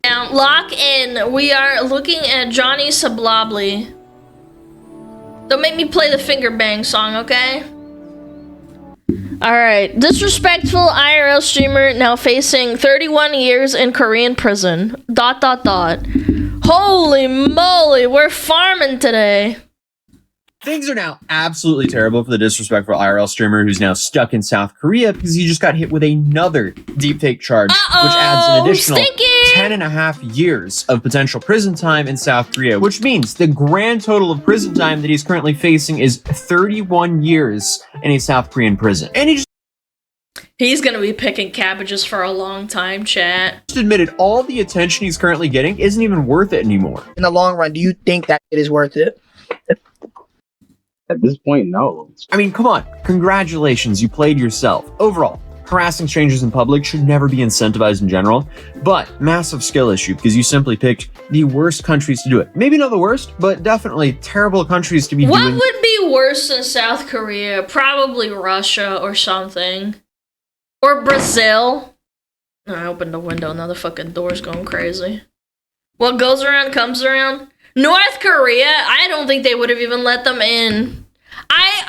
Now, lock in. We are looking at Johnny Sablobly. Don't make me play the finger bang song, okay? Alright, disrespectful IRL streamer now facing 31 years in Korean prison. ... Holy moly, we're farming today. Things are now absolutely terrible for the disrespectful IRL streamer who's now stuck in South Korea because he just got hit with another deepfake charge, which adds an additional 10.5 years of potential prison time in South Korea, which means the grand total of prison time that he's currently facing is 31 years in a South Korean prison. And He's gonna be picking cabbages for a long time, chat. Just admitted all the attention he's currently getting isn't even worth it anymore. In the long run, do you think that it is worth it? At this point, no. I mean, come on. Congratulations, you played yourself. Overall, harassing strangers in public should never be incentivized in general, but massive skill issue because you simply picked the worst countries to do it. Maybe not the worst, but definitely terrible countries to be doing. What would be worse than South Korea? Probably Russia or something. Or Brazil. I opened the window, now the fucking door's going crazy. What goes around comes around. North Korea, I don't think they would have even let them in.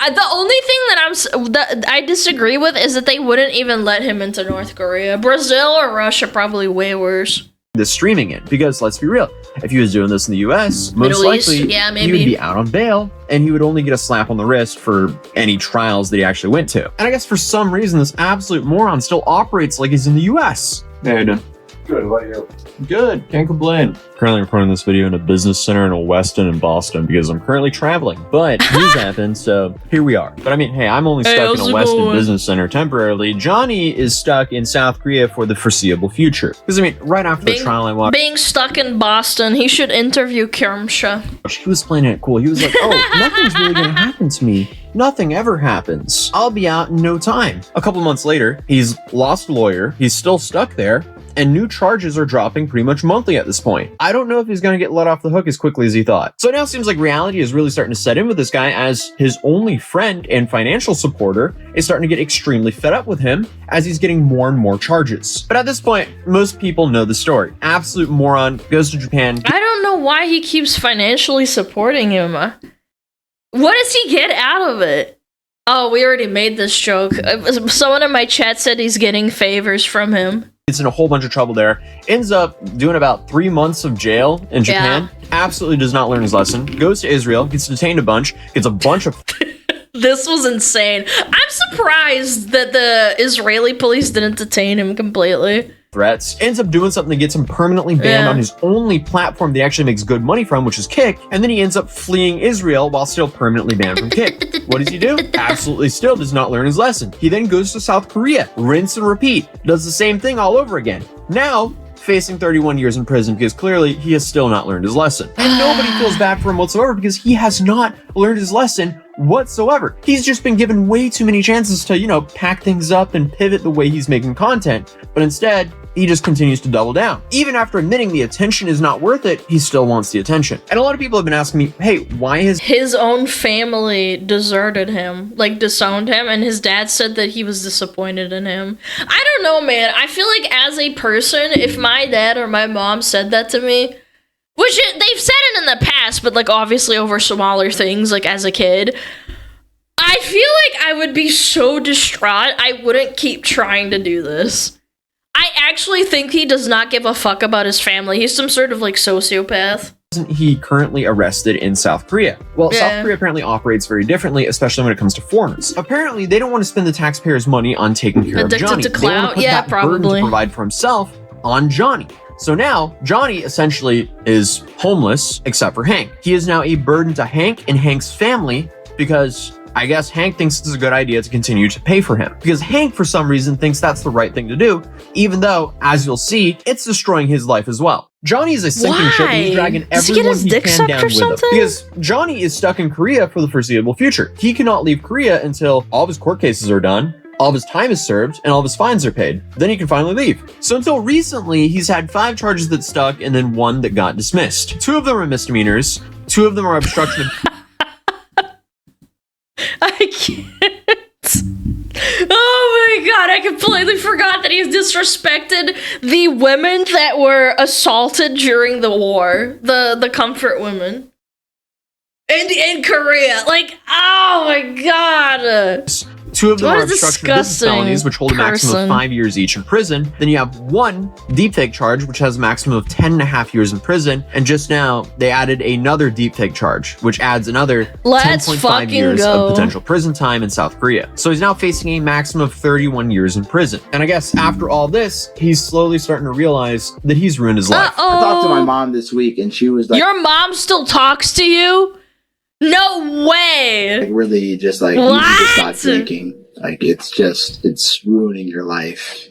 The only thing that I disagree with is that they wouldn't even let him into North Korea. Brazil or Russia, probably way worse. The streaming it, because let's be real, if he was doing this in the US, most likely he would be out on bail and he would only get a slap on the wrist for any trials that he actually went to. And I guess for some reason this absolute moron still operates like he's in the US. Hey, how you doing? Good, what are you? Good, can't complain. Currently recording this video in a business center in a Weston in Boston because I'm currently traveling, but news happened, so here we are. But I mean, hey, I'm only stuck in a Weston business center temporarily. Johnny is stuck in South Korea for the foreseeable future. Because I mean, right after the trial I watched... Being stuck in Boston, he should interview Kermsha. He was playing it cool. He was like, oh, nothing's really gonna happen to me. Nothing ever happens. I'll be out in no time. A couple months later, he's lost a lawyer. He's still stuck there. And new charges are dropping pretty much monthly at this point. I don't know if he's gonna get let off the hook as quickly as he thought. So it now seems like reality is really starting to set in with this guy as his only friend and financial supporter is starting to get extremely fed up with him as he's getting more and more charges. But at this point, most people know the story. Absolute moron, goes to Japan. I don't know why he keeps financially supporting him. What does he get out of it? Oh, we already made this joke. Someone in my chat said he's getting favors from him. It's in a whole bunch of trouble there. Ends up doing about 3 months of jail in Japan. Yeah. Absolutely does not learn his lesson. Goes to Israel, gets detained a bunch, gets a bunch of... This was insane. I'm surprised that the Israeli police didn't detain him completely. Threats. Ends up doing something that gets him permanently banned on his only platform that he actually makes good money from, which is Kick. And then he ends up fleeing Israel while still permanently banned from Kick. What does he do? Absolutely still does not learn his lesson. He then goes to South Korea, rinse and repeat, does the same thing all over again. Now, facing 31 years in prison because clearly he has still not learned his lesson. And nobody feels bad for him whatsoever because he has not learned his lesson whatsoever. He's just been given way too many chances to, you know, pack things up and pivot the way he's making content. But instead, he just continues to double down. Even after admitting the attention is not worth it, he still wants the attention. And a lot of people have been asking me, hey, why has his own family deserted him, like disowned him, and his dad said that he was disappointed in him. I don't know, man. I feel like as a person, if my dad or my mom said that to me, which they've said it in the past, but like obviously over smaller things, like as a kid, I feel like I would be so distraught, I wouldn't keep trying to do this. I actually think he does not give a fuck about his family. He's some sort of like sociopath. Isn't he currently arrested in South Korea? Well, South Korea apparently operates very differently, especially when it comes to foreigners. Apparently, they don't want to spend the taxpayers' money on taking care of Johnny. To clout? They want to put that burden to provide for himself on Johnny. So now, Johnny essentially is homeless, except for Hank. He is now a burden to Hank and Hank's family because I guess Hank thinks it's a good idea to continue to pay for him. Because Hank, for some reason, thinks that's the right thing to do, even though, as you'll see, it's destroying his life as well. Johnny is a sinking ship and he's dragging everyone he can down with him. Because Johnny is stuck in Korea for the foreseeable future. He cannot leave Korea until all of his court cases are done, all of his time is served, and all of his fines are paid. Then he can finally leave. So until recently, he's had 5 charges that stuck and then 1 that got dismissed. 2 of them are misdemeanors, 2 of them are obstruction of... I can't. god, I completely forgot that he disrespected the women that were assaulted during the war. The comfort women. In Korea. Like, oh my god. Two of them What are a obstruction of business disgusting felonies, which hold a maximum person. of 5 years each in prison. Then you have one deepfake charge, which has a maximum of 10 and a half years in prison. And just now, they added another deepfake charge, which adds another Let's 10.5 fucking years go. of potential prison time in South Korea. So he's now facing a maximum of 31 years in prison. And I guess after all this, he's slowly starting to realize that he's ruined his life. I talked to my Uh-oh. mom this week, and she was like, Your mom still talks to you? No way. really just like, you need to What? stop drinking. Like, it's ruining your life.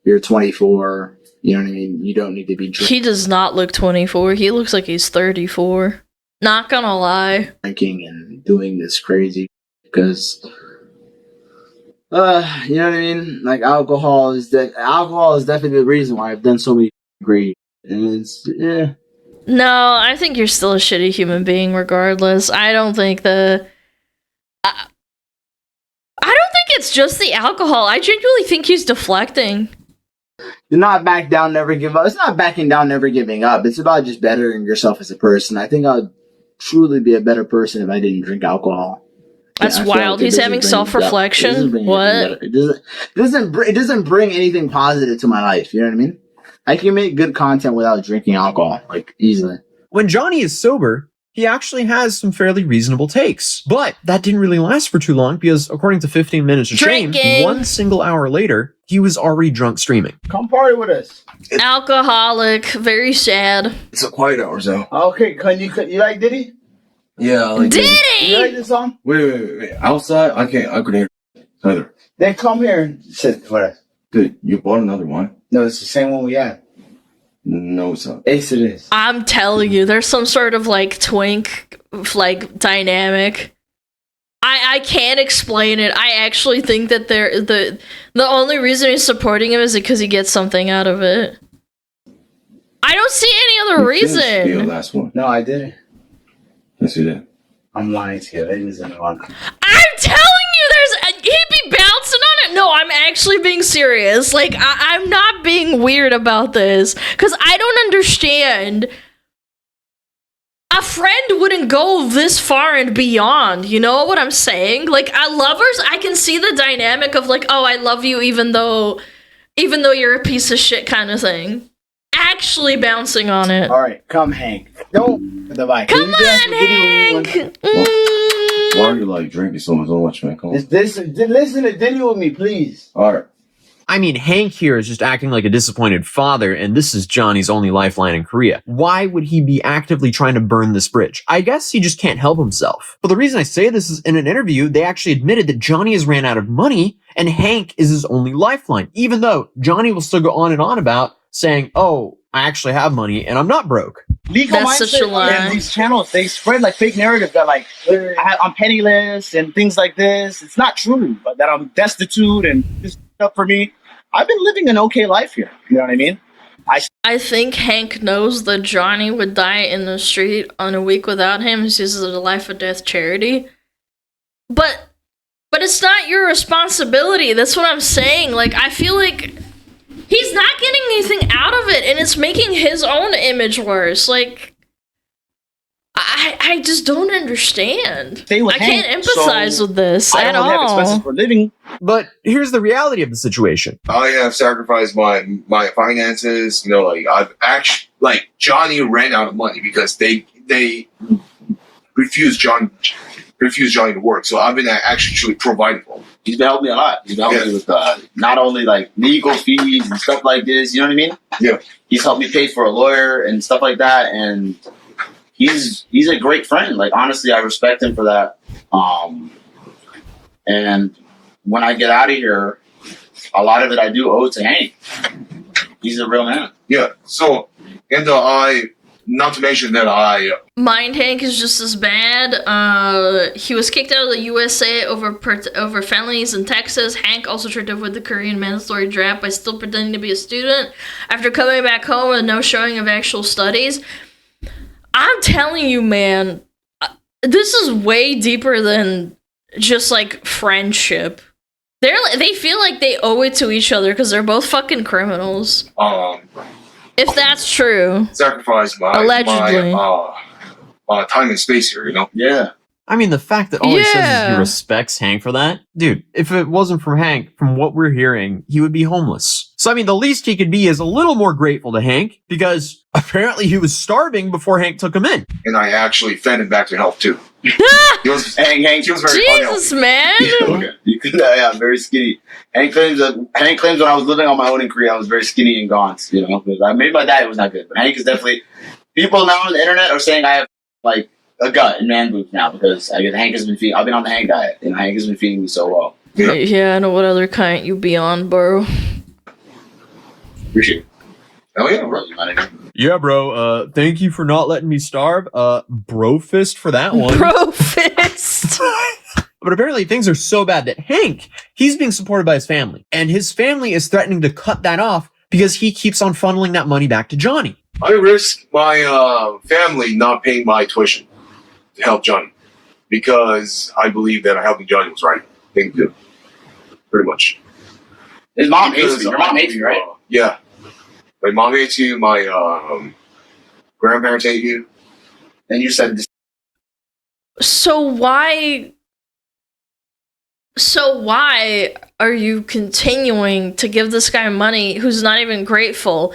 You're 24. You know what I mean? You don't need to be He does not look 24. He looks like he's 34. Not gonna lie. drinking and doing this crazy because, you know what I mean? Like, alcohol is definitely the reason why I've done so many great. And it's, yeah. No, I think you're still a shitty human being regardless. I don't think I don't think it's just the alcohol. I genuinely think he's deflecting. Do not back down, never give up. It's not backing down, never giving up. It's about just bettering yourself as a person. I think I'd truly be a better person if I didn't drink alcohol. That's I feel wild. it He's doesn't having bring- self-reflection? it doesn't bring What? anything better. It doesn't bring anything positive to my life. You know what I mean? I can make good content without drinking alcohol, like, easily. When Johnny is sober, he actually has some fairly reasonable takes. But that didn't really last for too long because, according to 15 Minutes of Shame, Drinking. 1 single hour later, he was already drunk streaming. Come party with us. Alcoholic. Very sad. It's a quiet hour, so. Okay, you like Diddy? Yeah, I like You like Diddy! this song? Wait. Outside, I couldn't hear either. Then come here and sit with us. Dude, you bought another one? No, it's the same one we had. No, it's not. Ace it is. I'm telling you, there's some sort of like twink like dynamic. I can't explain it. I actually think that the only reason he's supporting him is because he gets something out of it. I don't see any other You finished the reason. last one. No, I didn't. Yes, you did. I'm lying to you. It isn't one. I'm telling you, he'd be bouncing on it. No, I'm actually being serious. Like, I'm not being weird about this. Because I don't understand. A friend wouldn't go this far and beyond. You know what I'm saying? Like, lovers, I can see the dynamic of like, oh, I love you even though you're a piece of shit kind of thing. Actually bouncing on it. All right, come, Hank. Don't the bike. Come on, Hank! Why are you like drinking so much, man? Come on. Listen to Diddy with me, please. All right. I mean, Hank here is just acting like a disappointed father, and this is Johnny's only lifeline in Korea. Why would he be actively trying to burn this bridge? I guess he just can't help himself. But the reason I say this is in an interview, they actually admitted that Johnny has ran out of money, and Hank is his only lifeline, even though Johnny will still go on and on about saying, oh, I actually have money, and I'm not broke. Legal That's mindset, such a lie. and these channels, they spread like fake narrative that like I'm penniless and things like this. It's not true, but that I'm destitute and this stuff for me. I've been living an okay life here. You know what I mean? I think Hank knows that Johnny would die in the street on a week without him. He sees it as a life or death charity. But it's not your responsibility. That's what I'm saying. Like, I feel like he's not getting anything out of it, and it's making his own image worse. Like, I just don't understand. Stay with I can't Hank, empathize so with this I at don't have expenses all. for living. But here's the reality of the situation. I have sacrificed my finances. You know, like I've actually Johnny ran out of money because they refused Johnny to work. So I've been actually providing for him. He's been helping me a lot. He's been helping me with not only like legal fees and stuff like this. You know what I mean? Yeah. He's helped me pay for a lawyer and stuff like that. And he's a great friend. Like, honestly, I respect him for that. And when I get out of here, a lot of it I do owe to Hank. He's a real man. Yeah. So, and not to mention that Mind Hank is just as bad. He was kicked out of the USA over felonies in Texas. Hank also tried to avoid the Korean mandatory draft by still pretending to be a student after coming back home with no showing of actual studies. I'm telling you, man, this is way deeper than just like friendship. They feel like they owe it to each other because they're both fucking criminals. If that's true. Sacrifice Allegedly. my time and space here, you know? Yeah. I mean, the fact that all he says is Yeah. he respects Hank for that, dude, if it wasn't for Hank, from what we're hearing, he would be homeless. So, I mean, the least he could be is a little more grateful to Hank, because apparently he was starving before Hank took him in. And I actually fed him back to health, too. He was Hank, he was very Jesus, man. okay. Yeah, very skinny. Hank claims when I was living on my own in Korea, I was very skinny and gaunt, you know, because maybe my diet was not good. But Hank is definitely, people now on the internet are saying I have, like, a gut and man boobs now because I guess Hank has been feeding. I've been on the Hank diet, and Hank has been feeding me so well. Yeah, I know what other kind you be on, bro. Appreciate it. Oh, yeah, Bro, you mind? Yeah, bro, thank you for not letting me starve. Bro fist for that one. Bro fist. But apparently things are so bad that Hank, he's being supported by his family. And his family is threatening to cut that off because he keeps on funneling that money back to Johnny. I risk my family not paying my tuition to help Johnny because I believe that helping Johnny was right thing to do. Pretty much. His mom hates me. Your mom hates me, right? Yeah. My mom hates you. My grandparents hate you. And you said this. So why are you continuing to give this guy money who's not even grateful?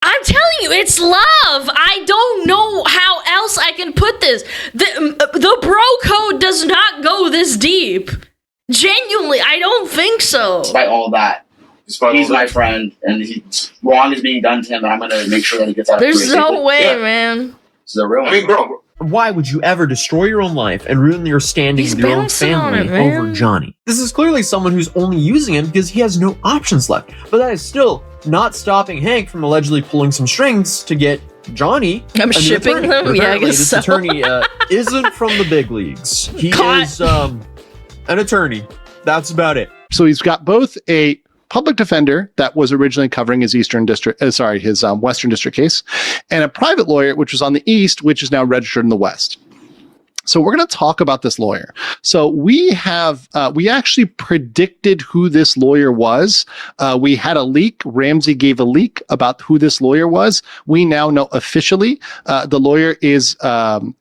I'm telling you, it's love. I don't know how else I can put this. The bro code does not go this deep. Genuinely, I don't think so. Despite all that, he's my friend, and wrong is being done to him, and I'm going to make sure that he gets out of There's prison. no way, man. It's the real I mean, bro. Why would you ever destroy your own life and ruin your standing He's with your own bouncing on family it, man. over Johnny? This is clearly someone who's only using him because he has no options left. But that is still not stopping Hank from allegedly pulling some strings to get Johnny. I'm a new shipping attorney. them? But Yeah, I apparently guess this so. attorney isn't from the big leagues. He Caught. is an attorney. That's about it. So he's got both a public defender that was originally covering his his Western District case, and a private lawyer, which was on the East, which is now registered in the West. So we're going to talk about this lawyer. So we actually predicted who this lawyer was. We had a leak. Ramsey gave a leak about who this lawyer was. We now know officially the lawyer is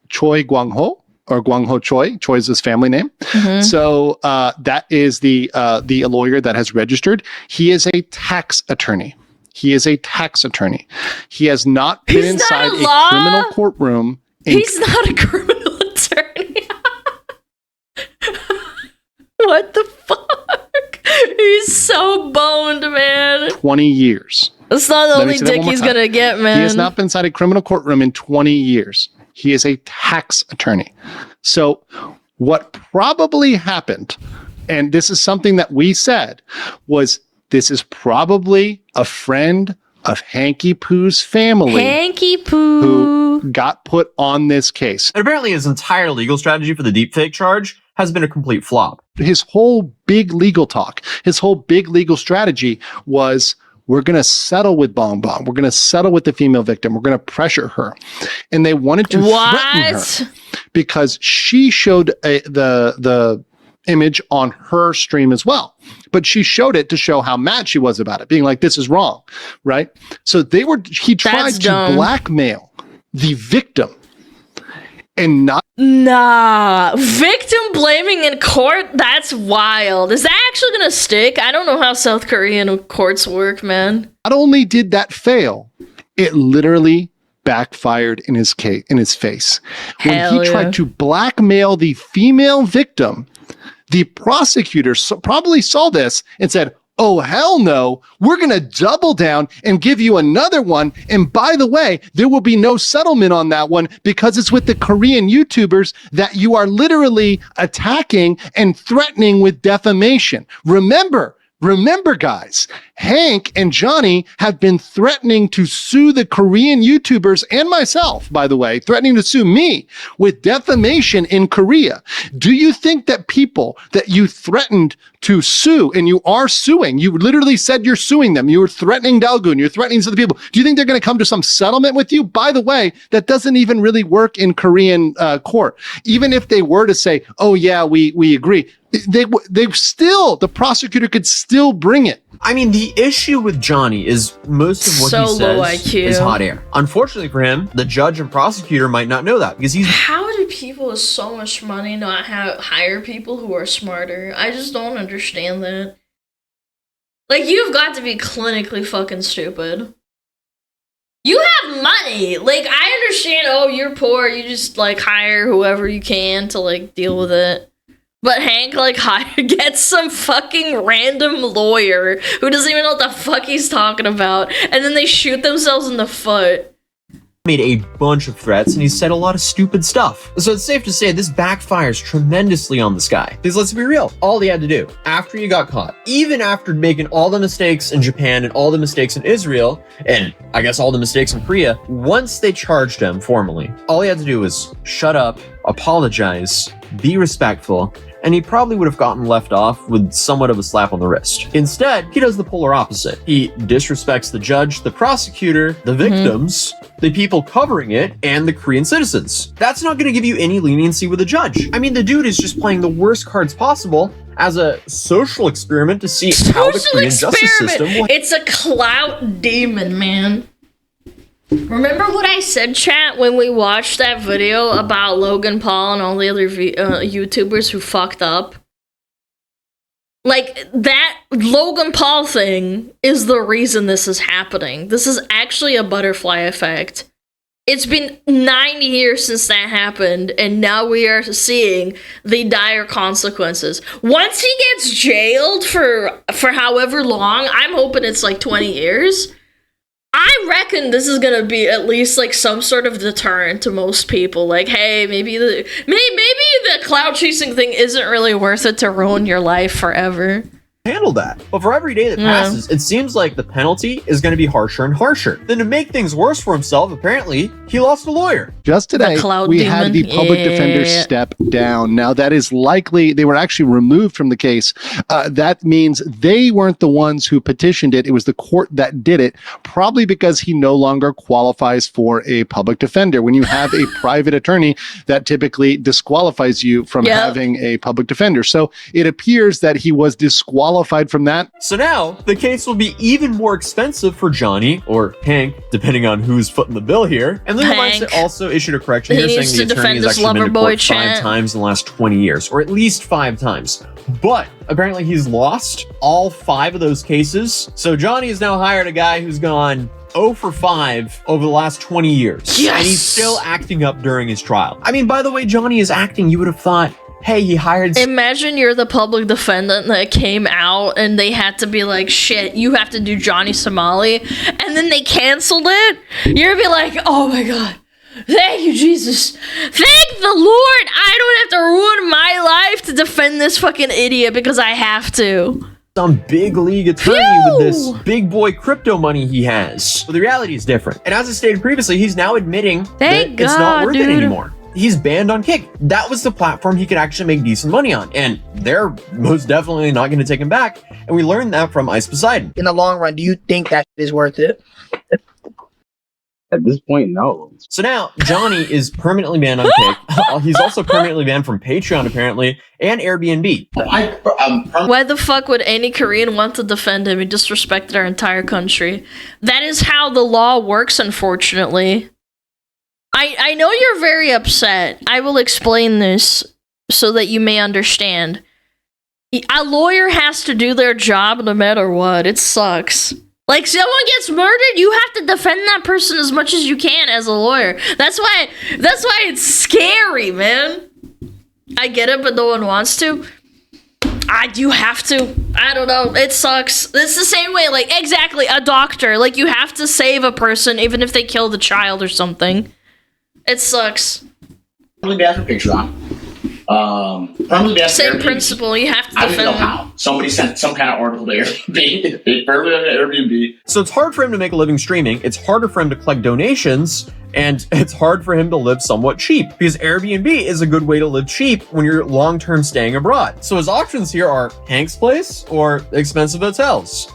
Choi Guang-ho. Or Guang-ho Choi. Choi is his family name. Mm-hmm. So that is the lawyer that has registered. He is a tax attorney. He has not been He's inside not a a law. criminal courtroom. He's not a criminal attorney. What the fuck? He's so boned, man. 20 years. That's not the Let me only say that dick one more he's time. gonna get, man. He has not been inside a criminal courtroom in 20 years. He is a tax attorney. So what probably happened, and this is something that we said, was this is probably a friend of Hanky Poo's family Hanky Poo. who got put on this case. And apparently his entire legal strategy for the deepfake charge has been a complete flop. His whole big legal talk, his whole big legal strategy was, we're going to settle with Bong Bong. We're going to settle with the female victim. We're going to pressure her. And they wanted to threaten her because she showed the image on her stream as well. But she showed it to show how mad she was about it, being like, this is wrong, right? So he tried That's to dumb. blackmail the victim and not. Nah. Victim blaming in court? That's wild. Is that actually gonna stick? I don't know how South Korean courts work, man. Not only did that fail, it literally backfired in his face. When Hell he yeah. tried to blackmail the female victim, the prosecutor probably saw this and said, oh, hell no, we're going to double down and give you another one. And by the way, there will be no settlement on that one because it's with the Korean YouTubers that you are literally attacking and threatening with defamation. Remember, guys, Hank and Johnny have been threatening to sue the Korean YouTubers and myself, by the way, threatening to sue me with defamation in Korea. Do you think that people that you threatened to sue, and you are suing, you literally said you're suing them, you were threatening Dalgoon, you're threatening some people, do you think they're going to come to some settlement with you? By the way, that doesn't even really work in Korean court. Even if they were to say, oh yeah, we agree, the prosecutor could still bring it. I mean, the issue with Johnny is most of what So he low says IQ. is hot air. Unfortunately for him, the judge and prosecutor might not know that because he's How do people with so much money not hire people who are smarter? I just don't understand that. Like, you've got to be clinically fucking stupid. You have money. Like, I understand, oh, you're poor, you just, like, hire whoever you can to, like, deal with it. But Hank, like, gets some fucking random lawyer who doesn't even know what the fuck he's talking about, and then they shoot themselves in the foot. made a bunch of threats and he said a lot of stupid stuff. So it's safe to say this backfires tremendously on this guy. Because let's be real, all he had to do after he got caught, even after making all the mistakes in Japan and all the mistakes in Israel, and I guess all the mistakes in Korea, once they charged him formally, all he had to do was shut up, apologize, be respectful, and he probably would have gotten left off with somewhat of a slap on the wrist. Instead, he does the polar opposite. He disrespects the judge, the prosecutor, the victims, the people covering it, and the Korean citizens. That's not going to give you any leniency with a judge. I mean, the dude is just playing the worst cards possible as a social experiment to see how the Korean justice system will... It's a clout demon, man. Remember what I said, chat, when we watched that video about Logan Paul and all the other YouTubers who fucked up? Like, that Logan Paul thing is the reason this is happening. This is actually a butterfly effect. It's been 9 years since that happened, and now we are seeing the dire consequences. Once he gets jailed for however long, I'm hoping it's like 20 years, I reckon this is gonna be at least like some sort of deterrent to most people. Like, hey, maybe the cloud chasing thing isn't really worth it to ruin your life forever. Handle that. But for every day that passes, it seems like the penalty is going to be harsher and harsher. Then to make things worse for himself, apparently, he lost a lawyer. Just today, we had the public defender step down. Now, that is likely, they were actually removed from the case. That means they weren't the ones who petitioned it. It was the court that did it, probably because he no longer qualifies for a public defender. When you have a private attorney, that typically disqualifies you from having a public defender. So it appears that he was disqualified from that. So now the case will be even more expensive for Johnny, or Hank, depending on who's footing the bill here. And Legal Mindset also issued a correction here saying the attorney has actually been to court 5 times in the last 20 years, or at least 5 times. But apparently he's lost all 5 of those cases. So Johnny has now hired a guy who's gone 0 for 5 over the last 20 years. Yes! And he's still acting up during his trial. I mean, by the way, Johnny is acting, you would have thought, hey, he hired... Imagine you're the public defendant that came out and they had to be like, shit, you have to do Johnny Somali. And then they canceled it. You're gonna be like, oh my God. Thank you, Jesus. Thank the Lord. I don't have to ruin my life to defend this fucking idiot because I have to. Some big league attorney with this big boy crypto money he has. But the reality is different. And as I stated previously, he's now admitting that it's not worth it anymore. He's banned on Kick. That was the platform he could actually make decent money on. And they're most definitely not going to take him back. And we learned that from Ice Poseidon. In the long run, do you think that is worth it? At this point, no. So now, Johnny is permanently banned on Kick. He's also permanently banned from Patreon, apparently, and Airbnb. Why the fuck would any Korean want to defend him? He disrespected our entire country. That is how the law works, unfortunately. I know you're very upset. I will explain this so that you may understand. A lawyer has to do their job no matter what. It sucks. Like, someone gets murdered, you have to defend that person as much as you can as a lawyer. That's why it's scary, man. I get it, but no one wants to. You have to. I don't know. It sucks. It's the same way, like, exactly, a doctor. Like, you have to save a person even if they killed a child or something. It sucks. Probably bad for Patreon. Probably bad for Same Airbnb. principle. You have to defend. I don't know how. Somebody sent some kind of article to Airbnb. They probably have an Airbnb. So it's hard for him to make a living streaming. It's harder for him to collect donations. And it's hard for him to live somewhat cheap. Because Airbnb is a good way to live cheap when you're long-term staying abroad. So his options here are Hank's Place or expensive hotels.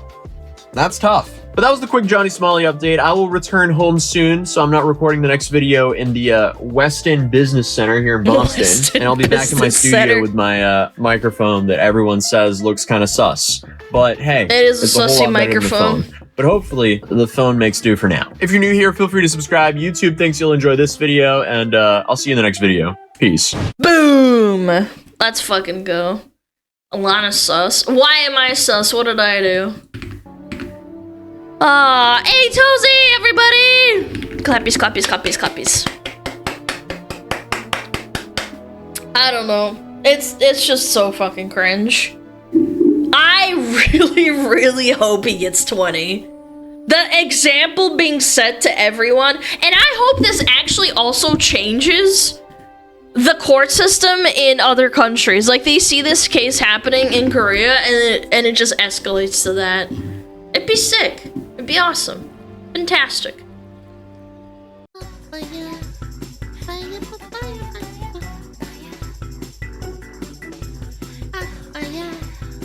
That's tough. But that was the quick Johnny Smalley update. I will return home soon, so I'm not recording the next video in the West End Business Center here in Boston. And I'll be back in my studio with my microphone that everyone says looks kind of sus. But hey, it is it's a a whole sussy lot better than the microphone. phone. But hopefully, the phone makes do for now. If you're new here, feel free to subscribe. YouTube thinks you'll enjoy this video, and I'll see you in the next video. Peace. Boom! Let's fucking go. Alana sus. Why am I sus? What did I do? Hey Tozy, everybody! Clappies, clappies, clappies, clappies. I don't know. It's just so fucking cringe. I really hope he gets 20. The example being set to everyone, and I hope this actually also changes the court system in other countries. Like, they see this case happening in Korea, and it just escalates to that. It'd be sick. It'd be awesome. Fantastic.